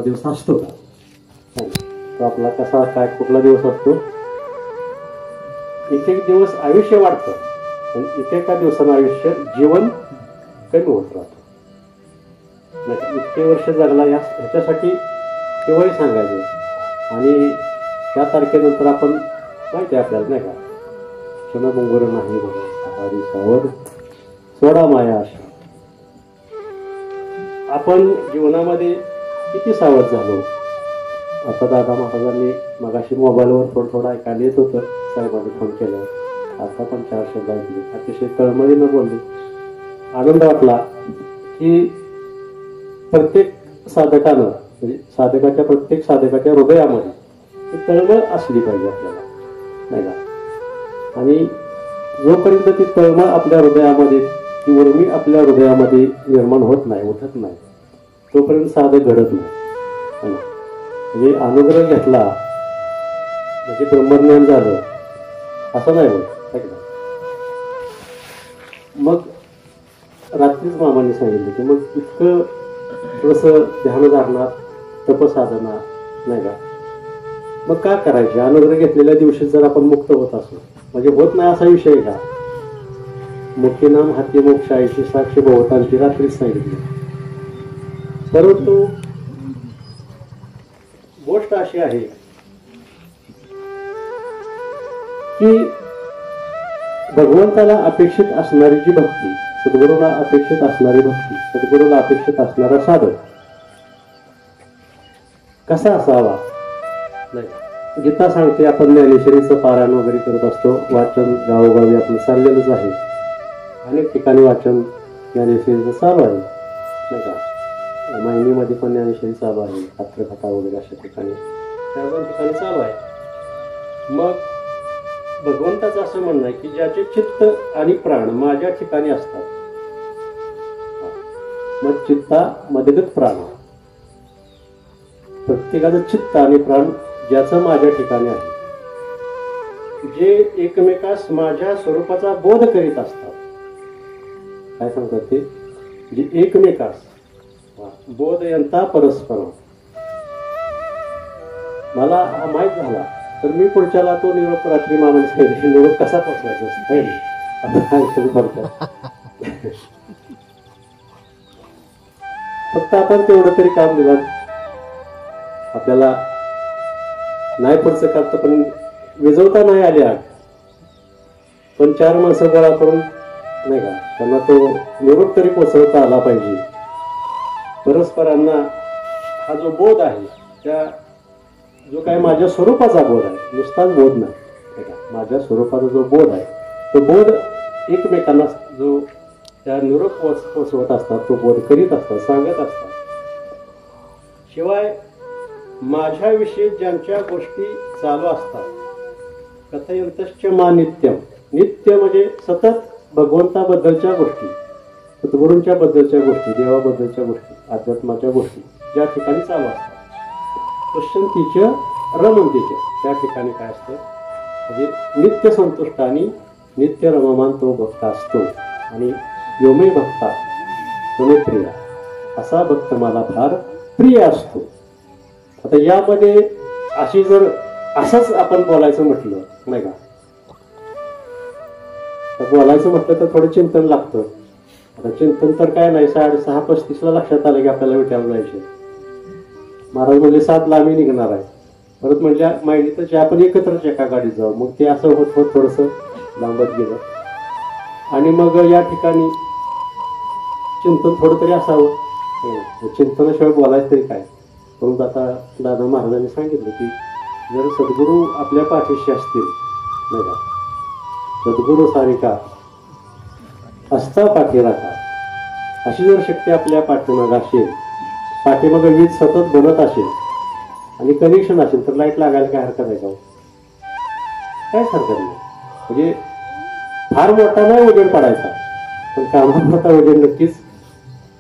दिवस असतो का? तो आपला कसा काय कुठला दिवस असतो? एक एक दिवस आयुष्य वाढतं पण एकेका दिवसानं आयुष्य जीवन कमी होत राहतं. नाही इतके वर्ष जगला ह्याच्यासाठी केव्हाही सांगायचं आणि त्या तारखेनंतर आपण माहिती आहे आपल्याला नाही का, क्षणभंगुर नाही म्हणून सावर सोडा माया अशा. आपण जीवनामध्ये किती सावध झालो. आता दादा महाराजांनी मगाशी मोबाईलवर थोडं थोडं ऐकायला येत होतं, साहेबांनी फोन केला, आता पण 4 शब्द ऐकले, अतिशय तळमळीनं बोलले. आनंद वाटला की प्रत्येक साधकानं म्हणजे प्रत्येक साधकाच्या हृदयामध्ये तळमळ असली पाहिजे आपल्याला नाही का. आणि जोपर्यंत ती तळमळ आपल्या हृदयामध्ये, ती उर्मी आपल्या हृदयामध्ये निर्माण होत नाही, उठत नाही, तोपर्यंत साधक घडत नाही. म्हणजे अनुग्रह घेतला म्हणजे ब्रह्मज्ञान झालं असं नाही होत. मग रात्रीच मामांनी सांगितलं की मग इतकं थोडंसं ध्यानधारणात तपसाधना नाही का, मग का करायचे? अनुग्रह घेतलेल्या दिवशी जर आपण मुक्त होत असो म्हणजे होत नाही असा विषय आहे का? मुक्ती नाम हाती मोक्ष आईची साक्ष भोवतांची रात्रीच सांगितली. परंतु गोष्ट अशी आहे की भगवंताला अपेक्षित असणारी जी भक्ती, सद्गुरूला अपेक्षित असणारी भक्ती, सद्गुरूला अपेक्षित असणारा साधक कसा असावा? नाही गीता सांगते, आपण ज्ञानेश्वरीचं पारायण वगैरे करत असतो, वाचन गावोगावी आपलं चाललेलंच आहे, अनेक ठिकाणी वाचन ज्ञानेश्वरीचं चालू आहे नाही का. माहिनीमध्ये पण ज्ञानेश्वरी चालू आहे, पात्रकथा वगैरे अशा ठिकाणी 4-5 ठिकाणी चालू आहे. मग भगवंताचं असं म्हणणं आहे की ज्याचे चित्त आणि प्राण माझ्या ठिकाणी असतात, मग चित्ता मदगत प्राण, प्रत्येकाचं चित्त आणि प्राण ज्याचं माझ्या ठिकाणी आहे, जे एकमेकास माझ्या स्वरूपाचा बोध करीत असतात. काय सांगतात ते? जे एकमेकास बोध यंता परस्पर. मला हा माहीत झाला तर मी पुढच्याला तो निरोप रात्री मामाने सांगितले, निरोप कसा पोचवायचा फक्त आपण तेवढं तरी काम दिलं. आपल्याला नाही पुढचं करता पण विजवता नाही आली आग, पण 4 माणसं गोळा करून नाही का त्यांना तो निरोप तरी पोचवता आला पाहिजे. परस्परांना हा जो बोध आहे, त्या जो काय माझ्या स्वरूपाचा बोध आहे, नुसताच बोध नाही का, माझ्या स्वरूपाचा जो बोध आहे तो बोध एकमेकांना जो त्या निरोप पोचवत असतात, तो बोध करीत असतात, सांगत असतात. शिवाय माझ्याविषयी ज्यांच्या गोष्टी चालू असतात, कथयंतश्च मा नित्यम, नित्य म्हणजे सतत भगवंताबद्दलच्या गोष्टी, सद्गुरूंच्या बद्दलच्या गोष्टी, देवाबद्दलच्या गोष्टी, अध्यात्माच्या गोष्टी ज्या ठिकाणी चालू असतात, पश्यंतीच्या रमंतीच्या त्या ठिकाणी काय असतं म्हणजे नित्य संतुष्ट आणि नित्य रममान तो भक्त असतो. आणि योमे भक्ता तुमे प्रिय, असा भक्त मला फार प्रिय असतो. आता यामध्ये अशी जर असंच आपण बोलायचं म्हटलं नाही का, तर बोलायचं म्हटलं तर थोडं चिंतन लागतं. आता चिंतन तर काय नाही, 6:35 लक्षात आलं की आपल्याला विटायला जायचे. महाराज म्हणजे 7 आम्ही निघणार आहे. परत म्हटल्या माहिती तर आपण एकत्रच एका गाडीत जाऊ. मग ते असं होत होत थोडस लांबत गेलं आणि मग या ठिकाणी चिंतन थोडं तरी असावं. चिंतनाशिवाय बोलायचं तरी काय. परंतु आता दादा महाराजांनी सांगितलं की जर सद्गुरू आपल्या पाठीशी असतील नाही का, सद्गुरू सारिका असता पाठी राखा, अशी जर शक्ती आपल्या पाठीमाग असेल, पाठीमाग वीज सतत बनत असेल आणि कनेक्शन असेल तर लाईट लागायला काय हरकत आहे का? काहीच हरकत नाही. म्हणजे फार मोठा नाही वजन पडायचा, पण कामात मोठा वजन नक्कीच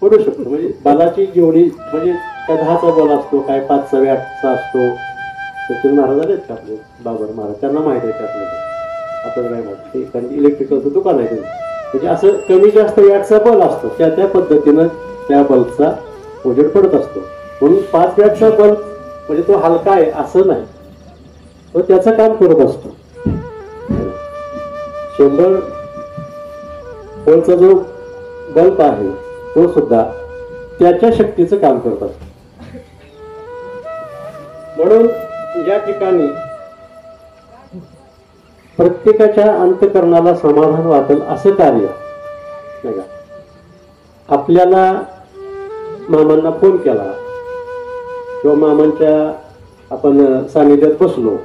पडू शकतो. म्हणजे बलाची जेवढी म्हणजे काय 10चा बल असतो, काय 5चा 8चा असतो. सचिन महाराज आहेत का आपले बाबर महाराज, त्यांना माहित आहे त्यातलं. आपण काय म्हणतो ते इलेक्ट्रिकलचं दुकान आहे त्यांचं. म्हणजे असं कमी जास्त 8चा बल असतो, त्या पद्धतीनं त्या बल्बचा वजन पडत असतो. म्हणून 5 वॅटचा बल्ब म्हणजे तो हलका आहे असं नाही, तो त्याचं काम करत असतो. 100 व्होल्टचा जो बल्ब आहे तो सुद्धा त्याच्या शक्तीचं काम करत असतो. म्हणून या ठिकाणी प्रत्येकाच्या अंतःकरणाला समाधान वाटेल असं कार्य नाही का. आपल्याला मामांना फोन केला किंवा मामांच्या आपण सानिध्यात बसलो,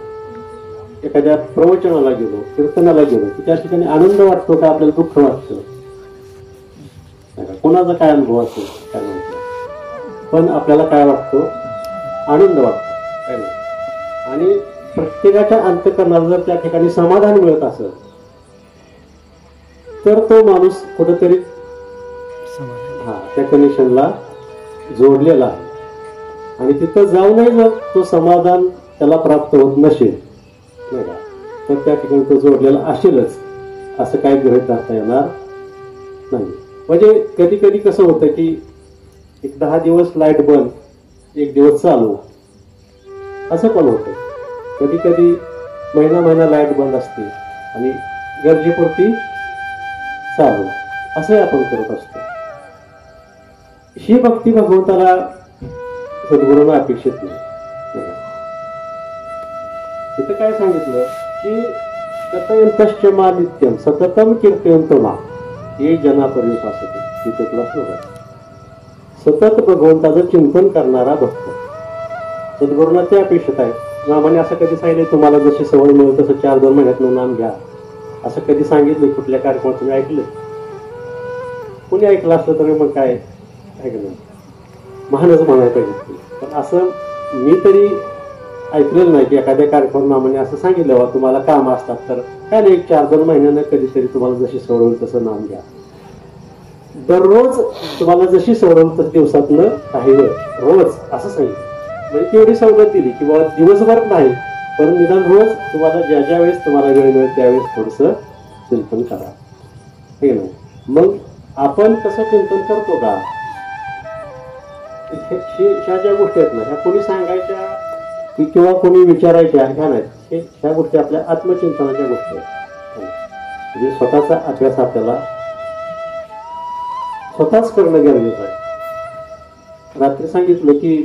एखाद्या प्रवचनाला गेलो, कीर्तनाला गेलो की त्या ठिकाणी आनंद वाटतो का आपल्याला दुःख वाटतं? कोणाचा काय अनुभव असेल काय म्हणतो, पण आपल्याला काय वाटतो? आनंद वाटतो काय नाही. आणि प्रत्येकाच्या अंतःकरणाला जर त्या ठिकाणी समाधान मिळत असेल तर तो माणूस कुठेतरी त्या कनेक्शनला जोडलेला आहे. आणि तिथं जाऊनही जर तो समाधान त्याला प्राप्त होत नसेल नाही का, तर त्या ठिकाणी तो जोडलेला असेलच असं काही गृहीत धरता येणार नाही. म्हणजे कधी कधी कसं होतं की एक 10 दिवस लाईट बंद, 1 दिवस चालू, असं पण होतं. कधी कधी महिना लाईट बंद असते आणि गरजेपुरती चालू, असंही आपण करत असतो. ही भक्ती भगवंताला सद्गुरूंना अपेक्षित नाही. तिथं काय सांगितलं की कथयंतश्च मा नित्यम सततम कीर्तयन्तो मा ये जना पर्युपासते. तिथे तुला श्लोक आहे. सतत भगवंताचं चिंतन करणारा भक्त सद्गुरूंना ते अपेक्षित आहे. मामाने असं कधी सांगितलं तुम्हाला जशी सवय मिळेल तसं 4-2 महिन्यातनं नाम घ्या असं कधी सांगितलं? कुठल्या कार्यक्रमात तुम्ही ऐकलं? कोणी ऐकलं असलं तरी मग काय ऐकलं, महानच म्हणायला पाहिजे. पण असं मी तरी ऐकलेलं नाही की एखाद्या कार्यक्रमात मामाने असं सांगितलं बा तुम्हाला काम असतात तर काय नाही 4-2 महिन्यानं कधीतरी तुम्हाला जशी सवय होईल तसं नाम घ्या. दररोज तुम्हाला जशी सवय होईल तसं दिवसातनं काही वेळ रोज असं सांगितलं. म्हणजे तेवढी सवलत दिली की बाबा दिवसभर नाही पण निदान रोज तुम्हाला ज्या वेळेस तुम्हाला वेळ मिळेल त्यावेळेस थोडंसं चिंतन करा, हे नाही. मग आपण तसं चिंतन करतो का? ह्या ज्या गोष्टी आहेत ना ह्या कोणी सांगायच्या किंवा कोणी विचारायच्या ह्या नाहीत. ह्या गोष्टी आपल्या आत्मचिंतनाच्या गोष्टी आहेत. म्हणजे स्वतःचा अभ्यास आपल्याला स्वतःच करणं गरजेचं आहे. रात्री सांगितलं की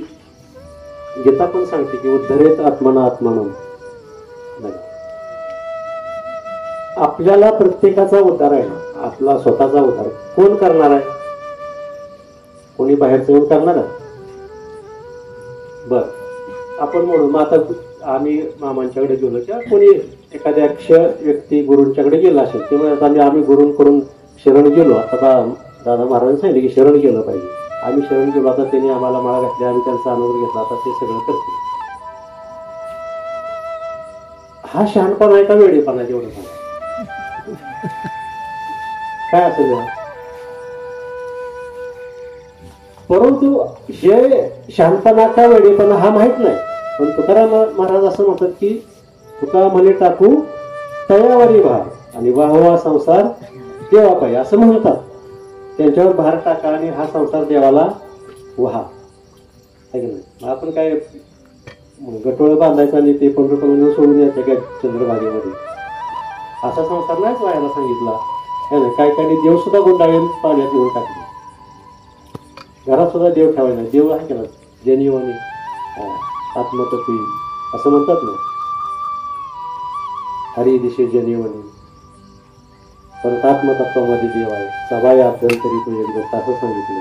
गीता पण सांगते की उद्धरेत आत्मना आत्मानं. आपल्याला प्रत्येकाचा उद्धार आहे ना, आपला स्वतःचा उद्धार कोण करणार आहे? कोणी बाहेरचं येऊन करणार आहे? बर आपण म्हणून मग आता आम्ही मामांच्याकडे गेलो किंवा कोणी एखाद्या व्यक्ती गुरूंच्याकडे गेला असेल तेव्हा आता आम्ही गुरूंकडून शरण गेलो. आता दादा महाराजांनी सांगितले की शरण गेलं पाहिजे. आम्ही शरण गेलो, आता त्यांनी आम्हाला माळा घातली, आम्ही त्यांचा अनुभव घेतला, आता ते सगळं करते. हा शहाणपणा आहे का वेडेपणा? एवढं सांगा काय असेल. परंतु हे शहाणपणा का वेडेपणा हा माहित नाही. पण तुकाराम महाराज असं म्हणतात की तुका म्हणे टाकू तयावरी भार आणि वाहवा संसार देवा पाहिजे असं म्हणतात. त्यांच्यावर भार टाका आणि हा संसार देवाला वहा, आहे की नाही. आपण काय गटोळ बांधायचा आणि ते 15 रुपये सोडून यायचं काय चंद्रभागेमध्ये? असा संसार नाहीच व्हायला सांगितला. काय काही देव सुद्धा गुंडाळून पाण्यात येऊन टाकले. घरात सुद्धा देव ठेवायचा. देव आहे केला जनिवानी आत्मतत्वी असं म्हणतात ना, हरी दिशे जनिवानी. परत आत्मतत्वामध्ये देव आहे. सभाय अभ्यंतरी तू एकदा असं सांगितलं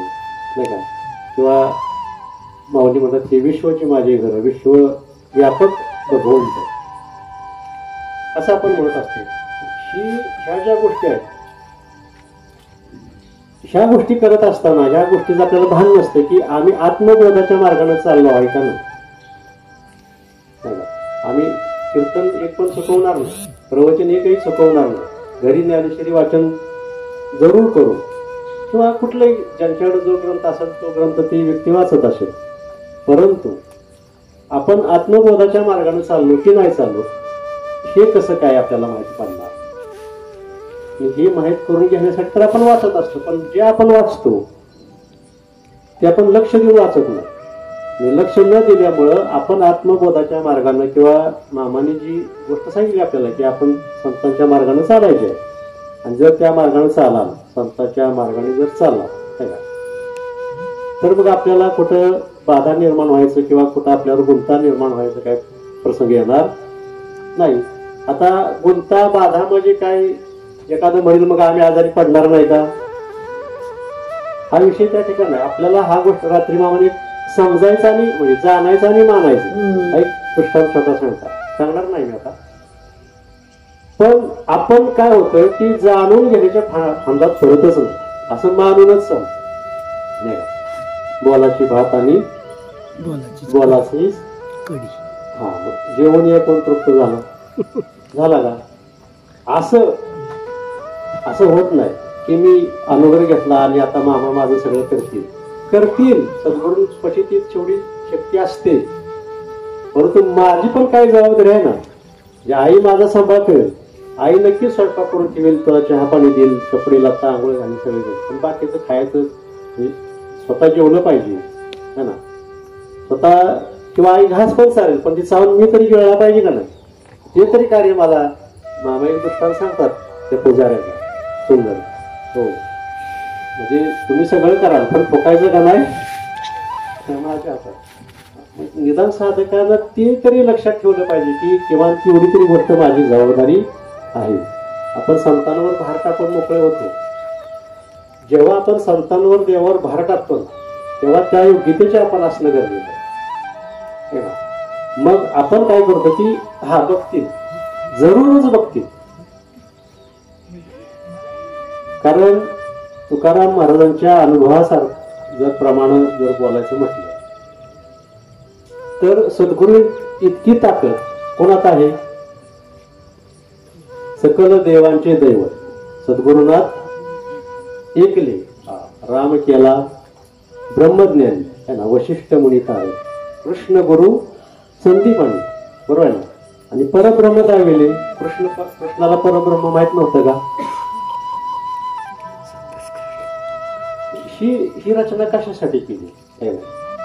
नाही का. किंवा माऊली म्हणतात हे विश्वचे माझे घर, विश्व व्यापक भगवंत असं आपण म्हणत असतो. ह्या ज्या गोष्टी आहेत ह्या गोष्टी करत असताना ह्या गोष्टीचं आपल्याला भान नसतं की आम्ही आत्मबोधाच्या मार्गाने चाललो आहे का नाही. आम्ही कीर्तन एक पण चुकवणार नाही, प्रवचन एकही चुकवणार नाही. घरी ज्ञानेश्वरी वाचन जरूर करू किंवा कुठलाही ज्यांच्याकडे जो ग्रंथ असेल तो ग्रंथ ती व्यक्ती वाचत असेल. परंतु आपण आत्मबोधाच्या मार्गाने चाललो की नाही चाललो हे कसं काय आपल्याला माहिती पडणार? हे माहीत करून घेण्यासाठी तर आपण वाचत असतो. पण जे आपण वाचतो ते आपण लक्ष देऊन वाचत नाही. निर्लक्ष न दिल्यामुळं आपण आत्मबोधाच्या मार्गाने किंवा मामाने जी गोष्ट सांगितली आपल्याला की आपण संतांच्या मार्गाने चालायचे आणि जर त्या मार्गाने चालाल संतांच्या मार्गाने जर चालला तर मग आपल्याला कुठं बाधा निर्माण व्हायचं किंवा कुठं आपल्यावर गुंता निर्माण व्हायचं काय प्रसंग येणार नाही. आता गुंता बाधा म्हणजे काय एखादं म्हणेल मग आम्ही आजारी पडणार नाही का हा विषय त्या ठिकाणी नाही. आपल्याला हा गोष्ट रात्री मामाने समजायचा आणि म्हणजे जाणायचं आणि मानायचं एक दृष्टांत छोटा सांगणार नाही मी आता. पण आपण काय होतं की जाणून घेण्याच्या फंदात पडतच नाही असं मानूनच नाही. बोलाची भात आणि बोलाची कढी हा जेवण या कोण तृप्त झाला का असं होत नाही की मी अनुग्रह घेतला आणि आता मामा माझं सगळं करतील सद्गुरू पशी ती तेवढी शक्ती असते. परंतु माझी पण काय जबाबदारी आहे ना जे आई माझा सांभाळ करेल. आई नक्कीच स्वयंपाक करून ठेवेल तुला चहा पाणी देईल कपडे लाता आंघोळ घालून सगळे देईल पण बाकीचं खायचं स्वतः जेवलं पाहिजे है ना. स्वतः किंवा आई घास पण चालेल पण ती चावून मी तरी जेवायला पाहिजे का नाही. ते तरी कार्य मला मामा एक दृष्टांत सांगतात त्या पुजाऱ्याला सुंदर हो म्हणजे तुम्ही सगळं कराल पण फुकायचं का नाही माझ्या हातात. निदान साधकाला ते तरी लक्षात ठेवलं पाहिजे की किंवा तेवढी तरी गोष्ट माझी जबाबदारी आहे. आपण संतांवर भार टाकून मोकळे होतो. जेव्हा आपण संतांवर देवावर भार टाकतो तेव्हा त्या योग्यतेचे आपण असणं गरजेचं आहे. मग आपण काय करतो की हा बघतील जरूरच बघतील. कारण तुकाराम महाराजांच्या अनुभवासारखं जर प्रमाण जर बोलायचं म्हटलं तर सद्गुरू इतकी ताकद कोणात आहे. सकल देवांचे दैवत सद्गुरुनाथ एकले राम केला ब्रह्मज्ञानी है ना वशिष्ठ मुनी तारे कृष्ण गुरु संदीपानी बरोबर आहे ना. आणि परब्रह्म दाविले कृष्णाला परब्रह्म माहित नव्हतं का. ही रचना कशासाठी केली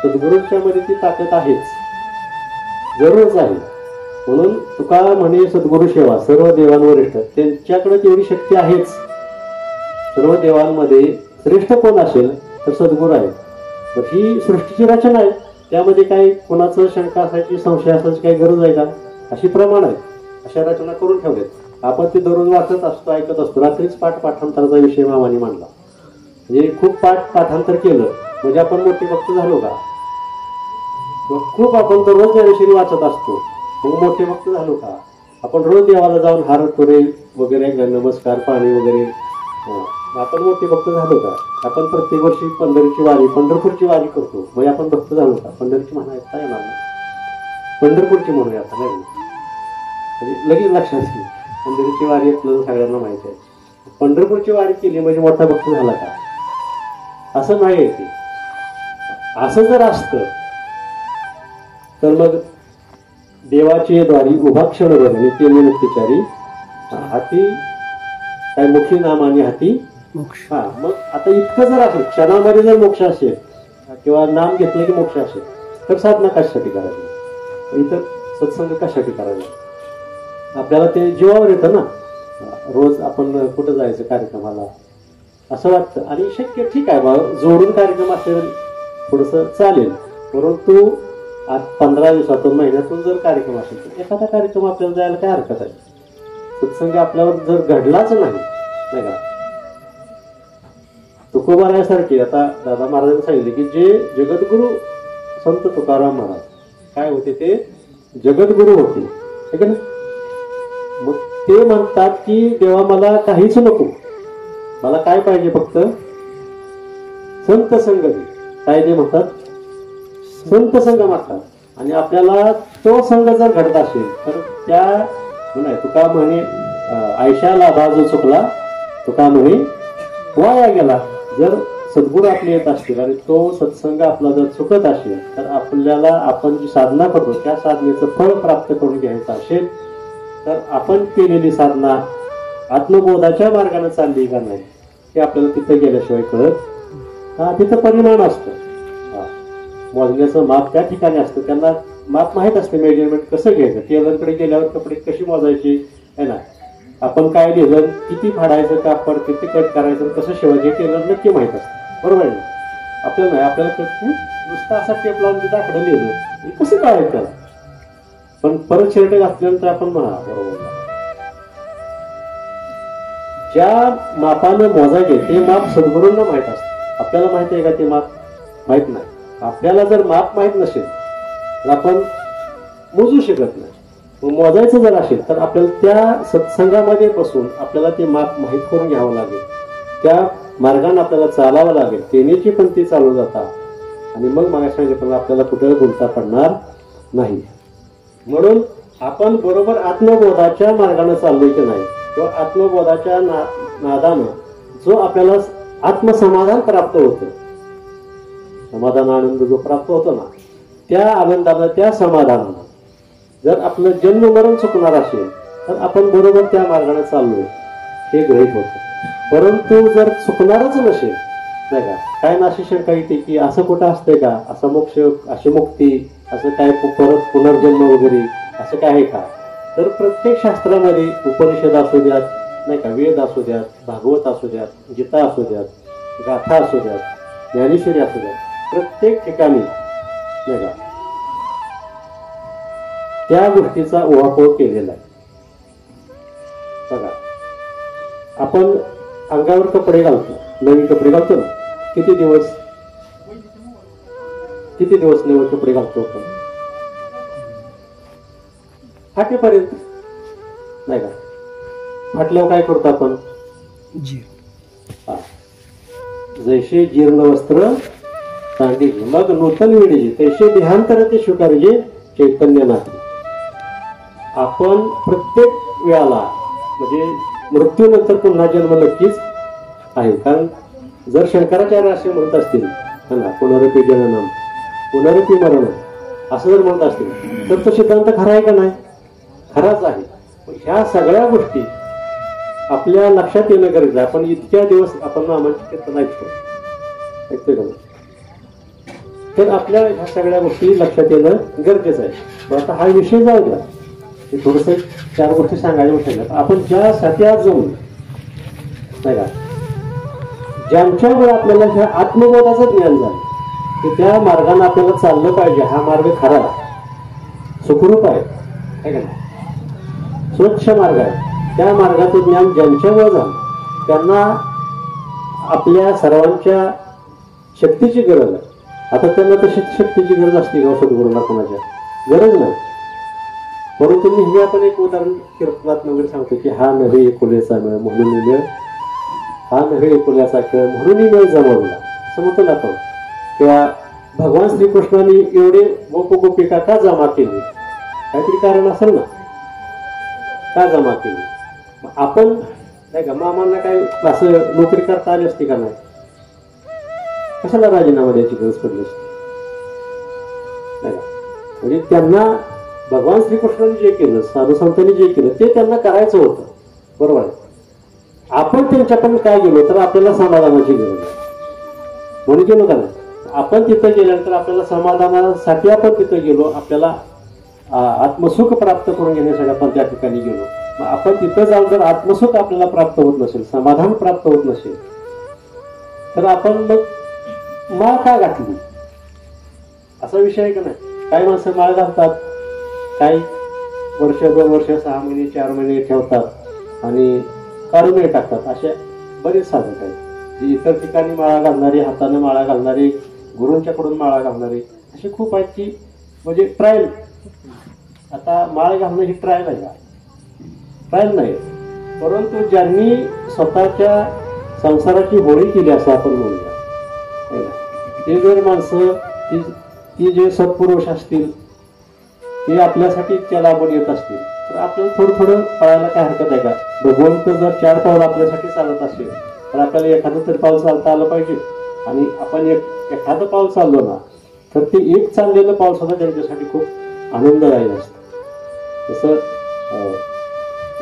सद्गुरूंच्या मध्ये ती ताकद आहेच जरूरच आहे. म्हणून तुका म्हणे सद्गुरु सेवा सर्व देवांवरिष्ठ त्यांच्याकडे तेवढी शक्ती आहेच. सर्व देवांमध्ये श्रेष्ठ कोण असेल तर सद्गुरू आहे. तर ही सृष्टीची रचना आहे त्यामध्ये काही कोणाचं शंका असायची संशय असायची काही गरज आहे का अशी प्रमाण आहे. अशा रचना करून ठेवल्यात. आपण ते दररोज वाचत असतो ऐकत असतो. रात्रीच पाठांतराचा विषय मामाने मांडला म्हणजे खूप पाठांतर केलं म्हणजे आपण मोठे भक्त झालो का. खूप आपण दररोज ज्ञानेश्वरी वाचत असतो मग मोठे भक्त झालो का. आपण रोज देवाला जाऊन हार तुरे वगैरे नमस्कार पाणी वगैरे आपण मोठे भक्त झालो का. आपण प्रत्येक वर्षी पंढरपूरची वारी करतो म्हणजे आपण भक्त झालो का. पंढरची म्हणायचं येणार नाही पंढरपूरची म्हणूया आता नाही म्हणजे लगेच लक्षात येईल. पंढरीची वारी आपल्याला सगळ्यांना माहिती आहे. पंढरपूरची वारी केली म्हणजे मोठा भक्त झाला का असं नाही. ते असं जर असतं तर मग देवाची द्वारी उभा क्षण बघणे केली मुक्तिचारी हाती काय मुखी नाम आणि हाती हा. मग आता इतकं जर असेल क्षणामध्ये जर मोक्ष असेल किंवा नाम घेतलं की मोक्ष असेल तर साधना कशासाठी करायची इतर सत्संग कशासाठी करायचा. आपल्याला ते जीवावर येतं ना. रोज आपण कुठं जायचं कार्यक्रमाला असं वाटतं आणि शक्य ठीक आहे बा जोडून कार्यक्रम असेल थोडस चालेल. परंतु आज 15 दिवसातून महिन्यातून जर कार्यक्रम असेल तर एखादा कार्यक्रम आपल्याला जायला काय हरकत आहे. सत्संग आपल्यावर जर घडलाच नाही का. तुकोबारायासारखे आता दादा महाराजांनी सांगितले की जे जगद्गुरु संत तुकाराम महाराज काय होते ते जगद्गुरु होते. मग ते म्हणतात की देवा मला काहीच नको मला काय पाहिजे फक्त संत संग दे. काय ते म्हणतात संत संग मागतात. आणि आपल्याला तो संघ जर घडत असेल तर त्या नाही तुका म्हणे आयशाला बाजू चुकला तुका म्हणे वाया गेला. जर सद्गुरू आपले येत असतील आणि तो सत्संग आपला जर चुकत असेल तर आपल्याला आपण जी साधना करतो त्या साधनेचं फळ प्राप्त करून घ्यायचं असेल तर आपण केलेली साधना आत्मबोधाच्या मार्गाने चालली का नाही हे आपल्याला तिथे गेल्याशिवाय कळत. हा तिथं परिमाण असतो. मोजण्याचं माप त्या ठिकाणी असतं, त्यांना माप माहीत असते, मेजरमेंट कसं घ्यायचं, टेलरकडे गेल्यावर कपडे कशी मोजायची आहे ना, आपण काय लिहिलं, किती फाडायचं कापड, किती कट करायचं, कसं शिवायचं हे टेलर नक्की माहीत असतं, बरोबर आहे. आपल्याला नाही, आपल्याला नुसतं असा टेप लावून तिथं आकडं लिहिलं हे कसं कळायचं त्याला, पण परत शर्ट घातल्यानंतर आपण म्हणा बरोबर ज्या मापानं मोजायचे ते माप सद्गुरूंना माहीत असतं. आपल्याला माहिती आहे का ते माप? माहीत नाही. आपल्याला जर माप माहीत नसेल तर आपण मोजू शकत नाही. मोजायचं जर असेल तर आपल्याला त्या सत्संगामध्ये बसून आपल्याला ते माप माहीत करून घ्यावं लागेल, त्या मार्गाने आपल्याला चालावं लागेल, तेनेची पण ती चालू जातात आणि मग मला सांगितलं आपल्याला कुठे गुंता पडणार नाही. म्हणून आपण बरोबर आत्मबोधाच्या मार्गाने चाललोय की नाही, किंवा आत्मबोधाच्या नादानं जो आपल्याला आत्मसमाधान प्राप्त होतं, समाधान आनंद जो प्राप्त होतो ना, त्या आनंदानं त्या समाधानानं जर आपलं जन्म मरण चुकणार असेल तर आपण बरोबर त्या मार्गाने चाललो हे गृहीत होतं. परंतु जर चुकणारच नसेल नाही का, काय नाशी शंका येते की असं कुठं असतंय का, असं मोक्ष, अशी मुक्ती, असं काय परत पुनर्जन्म वगैरे असं काय आहे का? तर प्रत्येक शास्त्रामध्ये उपनिषद असू द्यात नाही का, वेद असू द्यात, भागवत असू द्यात, गीता असू द्यात, गाथा असू द्यात, ज्ञानेश्वरी असू द्यात, प्रत्येक ठिकाणी नाही का त्या गोष्टीचा उहापोह केलेला आहे. बघा, आपण अंगावर कपडे घालतो, नवीन कपडे घालतो ना, किती दिवस नवीन कपडे घालतो आपण? फाटेपर्यंत नाही का. फाटल्यावर काय करतो आपण? जैसे जीर्ण वस्त्र सांगितले मग नूतन विडीजे तैसे देहांतर ते स्वीकारजे चैतन्य नाही. आपण प्रत्येक वेळाला म्हणजे मृत्यूनंतर पुन्हा जन्म नक्कीच आहे. कारण जर शंकराचार्य असे म्हणत असतील पुनरपी जननम पुनरपी मरण असं जर म्हणत असतील तर तो सिद्धांत खरा आहे का नाही? खराच आहे. ह्या सगळ्या गोष्टी आपल्या लक्षात येणं गरजेचं आहे. आपण इतक्या दिवस आपण नामांची कीर्तन ऐकतोय का, तर आपल्या ह्या सगळ्या गोष्टी लक्षात येणं गरजेचं आहे. पण आता हा विषय जाऊ द्या, थोडस 4 गोष्टी सांगायला म्हटलं. आपण ज्यासाठी आज जाऊन नाही का, ज्यांच्यामुळे आपल्याला ह्या आत्मबोधाचं ज्ञान झालं की त्या मार्गाने आपल्याला चाललं पाहिजे, हा मार्ग खरा सुखरूप आहे का, स्वच्छ मार्ग आहे, त्या मार्गाचं ज्ञान ज्यांच्यामुळे झालं त्यांना आपल्या सर्वांच्या शक्तीची गरज आहे. आता त्यांना तशी शक्तीची गरज असते का सद्गुरूंना? कोणाच्या गरज नाही. परंतु नेहमी आपण एक उदाहरण कीर्तनात वगैरे सांगतो की हा नव्हे एकुलेचा मेळ म्हणून मिळ, हा नव्हे एकुल्याचा खेळ म्हणून मेळ जमवला असं म्हणतो ना आपण. किंवा भगवान श्रीकृष्णाने एवढे गोप गोपिका का जमा केली? काहीतरी कारण असेल ना, का जमा केली? आपण नाही का मामांना काय असं नोकरी करता आली असती का नाही? कशाला राजीनामा द्यायची गरज पडली असती नाही का? म्हणजे त्यांना भगवान श्रीकृष्णाने जे केलं, साधू संतांनी जे केलं ते त्यांना करायचं होतं, बरोबर आहे. आपण त्यांच्याकडून काय गेलो तर आपल्याला समाधानाची गरज आहे म्हणून गेलो का नाही? आपण तिथं गेल्यानंतर आपल्याला समाधानासाठी आपण तिथं गेलो, आपल्याला आत्मसुख प्राप्त करून घेण्यासाठी आपण त्या ठिकाणी गेलो. मग आपण तिथं जाऊन जर आत्मसुख आपल्याला प्राप्त होत नसेल, समाधान प्राप्त होत नसेल, तर आपण मग माळ का घातली असा विषय आहे का नाही? काही माणसं माळ घालतात, काही वर्ष 2 वर्ष 6 महिने 4 महिने ठेवतात आणि काढूनही टाकतात. अशा बरेच साधक आहेत. इतर ठिकाणी माळा घालणारे, हाताने माळा घालणारे, गुरूंच्याकडून माळा घालणारे असे खूप आहेत की म्हणजे ट्रायल. आता माळ घालणं ही ट्रायल आहे का? ट्रायल नाही. परंतु ज्यांनी स्वतःच्या संसाराची होळी केली असं आपण म्हणूया, ते जर माणसं ती जे सत्पुरुष असतील ते आपल्यासाठी इतक्या लांबून येत असतील तर आपल्याला थोडं थोडं पळायला काय हरकत आहे का? भगवंत जर 4 पाऊल आपल्यासाठी चालत असेल तर आपल्याला एखादं तरी पाऊल चालता आलं पाहिजे. आणि आपण एखादं पाऊल चाललो ना तर ते एक चाललेलं पाऊल सुद्धा त्यांच्यासाठी खूप आनंददायी असतं. जसं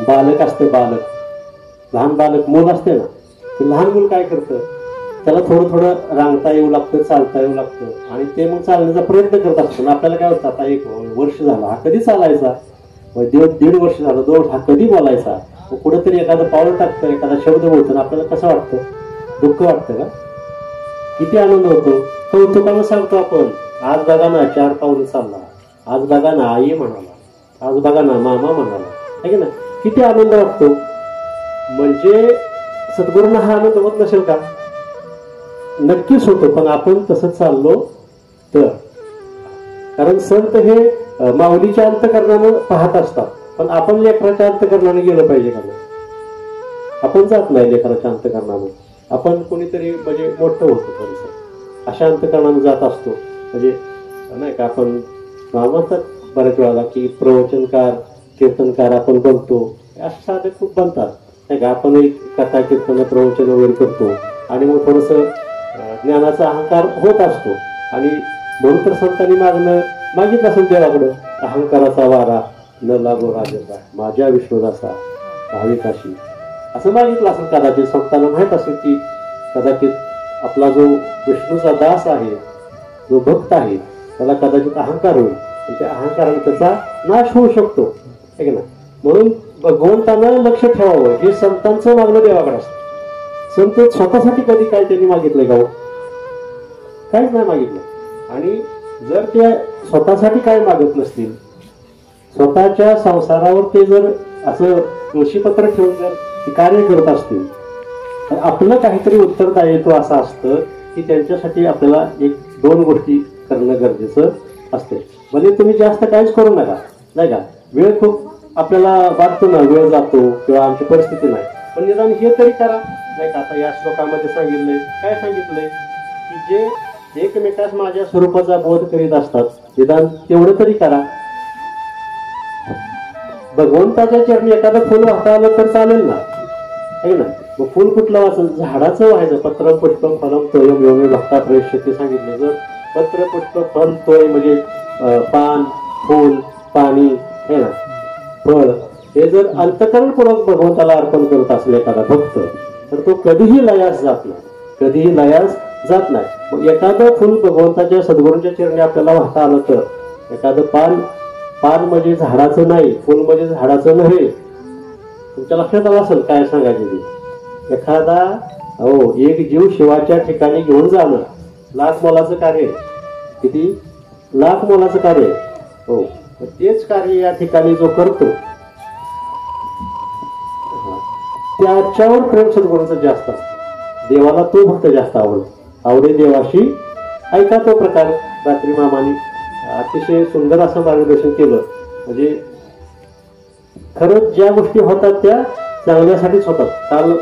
बालक असतं, बालक लहान बालक मूल असते ना, ते लहान मूल काय करतं? त्याला थोडं थोडं रांगता येऊ लागतं, चालता येऊ लागतं आणि ते मग चालण्याचा प्रयत्न करत असतो. आपल्याला काय होतं, आता 1 वर्ष झाला हा कधी चालायचा, 1.5 वर्ष झालं 2 हा कधी बोलायचा, कुठेतरी एखादं पाऊल टाकतं, एखादा शब्द बोलतो ना, आपल्याला कसं वाटतं, दुःख वाटतं का, किती आनंद होतो. कौतुकानं सांगतो आपण, आज बघा ना 4 पाऊल चालला, आज बघा ना आई म्हणाला, आज बघा ना मामा म्हणाला, आहे ना, किती आनंद वाटतो. म्हणजे सद्गुरूंना हा आनंद होत नसेल का? नक्कीच होतो, पण आपण तसं चाललो तर. कारण संत हे माऊलीच्या अंतःकरणानं पाहत असतात, पण आपण लेकराच्या अंतःकरणाने गेलं पाहिजे का? आपण जात नाही लेकराच्या अंतःकरणानं, आपण कोणीतरी म्हणजे मोठं होतो थोडंसं अशा अंतःकरणानं जात असतो. म्हणजे नाही का, आपण म्हणतात बऱ्याच वेळाला की प्रवचनकार कीर्तनकार आपण बनतो, असे साधे खूप बनतात नाही का. आपण एक कथा कीर्तन प्रवचन वगैरे करतो आणि मग थोडस ज्ञानाचा अहंकार होत असतो. आणि म्हणून तर संतांनी मागितलं असेल देवाकडं, अहंकाराचा वारा न लागो राजाचा माझ्या विष्णुदासा भाविकाशी, असं मागितलं असेल. कदाचित संतांना माहित असेल की कदाचित आपला जो विष्णूचा दास आहे, जो भक्त आहे, त्याला कदाचित अहंकार होईल, त्या अहंकाराने त्याचा नाश होऊ शकतो, आहे ना. म्हणून भगवंतानं लक्ष ठेवावं, हे संतांचं मागणं देवाकडे असतं. संत स्वतःसाठी कधी काय त्यांनी मागितलंय का? काहीच नाही मागितलं. आणि जर ते स्वतःसाठी काय मागत नसतील, स्वतःच्या संसारावर ते जर असं तुळशीपत्र ठेवून जर कार्य करत असतील, तर आपलं काहीतरी उत्तरदायित्व असं असतं की त्यांच्यासाठी आपल्याला 1-2 गोष्टी करणं गरजेचं असते. भले तुम्ही जास्त काहीच करू नका, नाही का, वेळ खूप आपल्याला वाटतो ना, वेळ जातो किंवा आमची परिस्थिती नाही, पण निदान हे तरी करा, नाही का. आता या श्लोकामध्ये सांगितलंय, काय सांगितलंय की जे एकमेकास माझ्या स्वरूपाचा बोध करीत असतात, निदान तेवढं तरी करा. भगवंताच्या चरणी एखादं फुल वाहता आलं तर चालेल ना, आहे ना. मग फुल कुठलं वाचल? झाडाचं व्हायचं. पत्र पुष्पम फलम तोयम योमे भक्ता प्रेष्यते सांगितलं. जर पत्र पुष्प फल तोय म्हणजे पान, फूल, पाणी, है ना, फळ, हे जर अंतःकरणपूर्वक भगवंताला अर्पण करत असेल एखादा भक्त, तर तो कधीही लयास जात नाही, कधीही लयास जात नाही. मग एखादं फुल भगवंताच्या सद्गुरूंच्या चरणी आपल्याला वाहता आलं तर, एखादं पान म्हणजे झाडाचं नाही, फुल म्हणजे झाडाचं नाही. तुमच्या लक्षात आलं असेल काय सांगायचे ते. एखादा एक जीव शिवाच्या ठिकाणी घेऊन जाणं लाख मोलाचं कार्य आहे. किती लाख मोलाचं कार्य आहे. हो, तेच कार्य या ठिकाणी जो करतो त्याच्यावर प्रेम सद्गुरूंचं जास्त असतं. देवाला तो भक्त जास्त आवडे देवाशी ऐका तो प्रकार. रात्री मामाने अतिशय सुंदर असं मार्गदर्शन केलं. म्हणजे खरंच ज्या गोष्टी होतात त्या चांगल्यासाठीच होतात. काल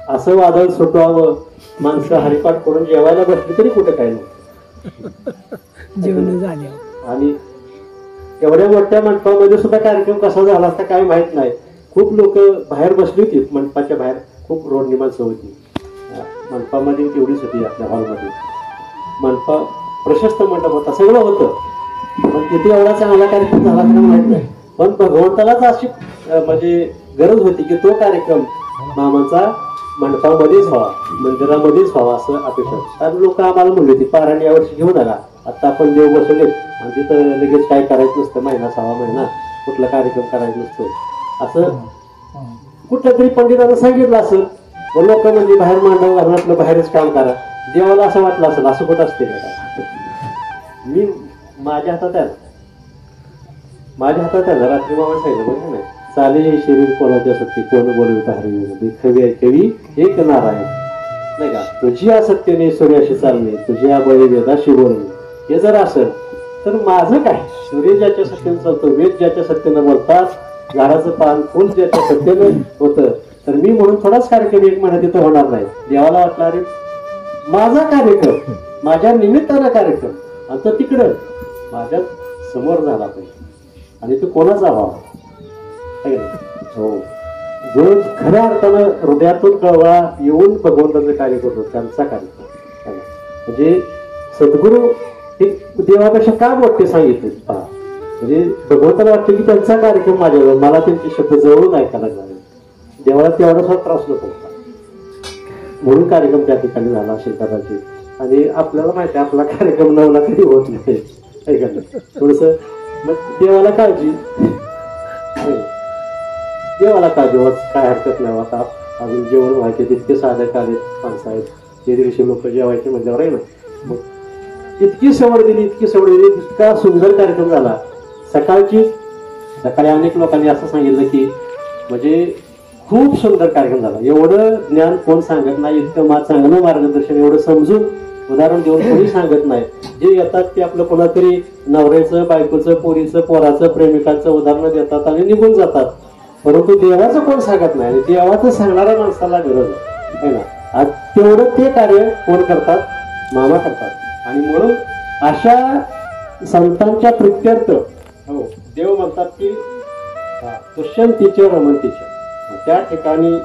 असं वादळ सुटवावं, माणसं हरिपाठ करून जेवायला बसली तरी कुठे काय नाही जेवण झाले. आणि एवढ्या मोठ्या मंडपामध्ये सुद्धा कार्यक्रम कसा झाला असता काय माहित नाही. खूप लोक बाहेर बसली होती, मंडपाच्या बाहेर खूप रोडनी माणसं होती. मंडपामध्ये तेवढीच होती आपल्या हॉलमध्ये. मंडपा प्रशस्त मंडप होता, सगळं होतं, पण तिथे एवढा चांगला कार्यक्रम झाला तरी माहित नाही. पण भगवंतालाच अशी म्हणजे गरज होती की तो कार्यक्रम मामांचा मंडपामध्येच व्हावा, मंदिरामध्येच व्हावा असं अपेक्षा. कारण लोक आम्हाला म्हणले होते पारायण यावर्षी घेऊन आला, आता आपण देव बसवले आणि तिथं लगेच काय करायचं नसतं, महिना 6 महिना कुठला कार्यक्रम करायचा नसतो असं कुठल्या तरी पंडितांना सांगितलं असेल. लोक म्हणजे बाहेर मांडव घालून आपलं बाहेरच काम करा. देवाला असं वाटलं असेल, असं कुठं असते का? मी माझ्या हातात आहे ना. रात्री मामा सांगितलं बघा नाही, चाले शरीर कोणाच्या सत्य कोण बोलविता हरी खवी कवी एक नारायण, नाही का. तुझी असत्यने सूर्याशी चालणे, तुझ्या बळी वेदाशी बोलणे, हे जर असेल तर माझं काय? सूर्य ज्याच्या सत्तेनं चालतो, वेद ज्याच्या सत्तेनं बोलतात, झाडाचं पान फुल ज्याच्या सत्तेनं होतं, तर मी म्हणून थोडाच कार्यक्रम 1 महिना तिथं होणार नाही. देवाला वाटलं अरे माझा कार्यक्रम, माझ्या निमित्तानं कार्यक्रम, आणि तो तिकडं माझ्या समोर झाला पाहिजे. आणि तो कोणाचा व्हावा? हो, जो खऱ्या अर्थानं हृदयातून कळवा येऊन भगवंताचं कार्य करतो त्यांचा कार्यक्रम. म्हणजे सद्गुरू हे देवापेक्षा का मोठे सांगितले पहा. म्हणजे भगवंताला वाटतं की त्यांचा कार्यक्रम माझ्याजवळ, मला त्यांचे शब्द जवळून ऐकायला लागले. देवाला तेवढासा त्रास नको. म्हणून कार्यक्रम त्या ठिकाणी झाला असेल कदाचित. आणि आपल्याला माहिती आहे आपला कार्यक्रम 9ला कधी होत नाही, थोडस मग देवाला काळजी, देवाला काळजी होत काय हरकत नाही. आता अजून जेवण व्हायचे तितके साधे काले माणसं आहेत, ते दिवशी लोक जेवायचे म्हटल्यावर आहे ना. मग इतकी सवड दिली, इतकी सवड दिली, इतका सुंदर कार्यक्रम झाला. सकाळी अनेक लोकांनी असं सांगितलं की म्हणजे खूप सुंदर कार्यक्रम झाला, एवढं ज्ञान कोण सांगत नाही, इतकं चांगलं मार्गदर्शन एवढं समजून उदाहरण देऊन कोणी सांगत नाही. जे येतात ते आपलं कोणातरी नवऱ्याचं, बायकोचं, पोरीचं, पोराचं, प्रेमिकांचं उदाहरण देतात आणि निघून जातात, परंतु देवाचं कोण सांगत नाही. आणि देवाचं सांगणाऱ्या माणसाला गरज आहे ना. आज तेवढं ते कार्य कोण करतात, मामा करतात. आणि म्हणून अशा संतांच्या प्रित्यर्थ हो देव म्हणतात की दुष्यंतीचे रमंतीचे, त्या ठिकाणी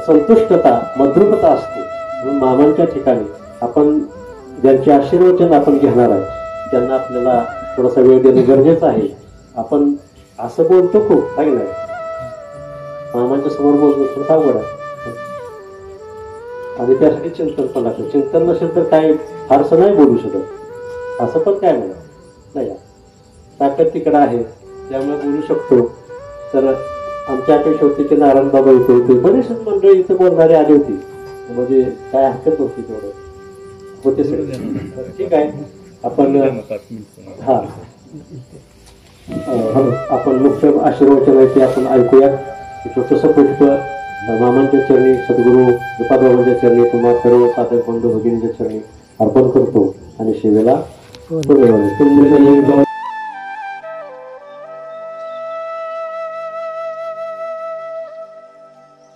संतुष्टता मद्रुपता असते. म्हणून मामांच्या ठिकाणी आपण ज्यांचे आशीर्वचन आपण घेणार आहे त्यांना आपल्याला थोडासा वेळ देणं गरजेचं आहे. आपण असं बोलतो खूप काही नाही, मामांच्या समोर बोलणं खूप अवघड आहे. आणि त्यासाठी चिंतन पण लागतं. चिंतन नसेल तर काय फारसं नाही बोलू शकत, असं पण काय नाही. ताकद तिकडं आहे त्यामुळे बोलू शकतो. तर आमच्या अपेक्षा होती की नारायण बाबा इथे होते, बरेचसे मंडळी इथे बोलणारे आली होती, म्हणजे काय हरकत नव्हती तेवढं होते सगळे. ठीक आहे, आपण आपण मुख्य आशीर्वचन आहे ते आपण ऐकूया. छोटंसं पुष्प मामांच्या चरणी, सद्गुरू श्रीपाद बाबांच्या चरणी, तुम्हाला सर्व साधक बंधू भगिनींच्या चरणी अर्पण करतो आणि शिवेला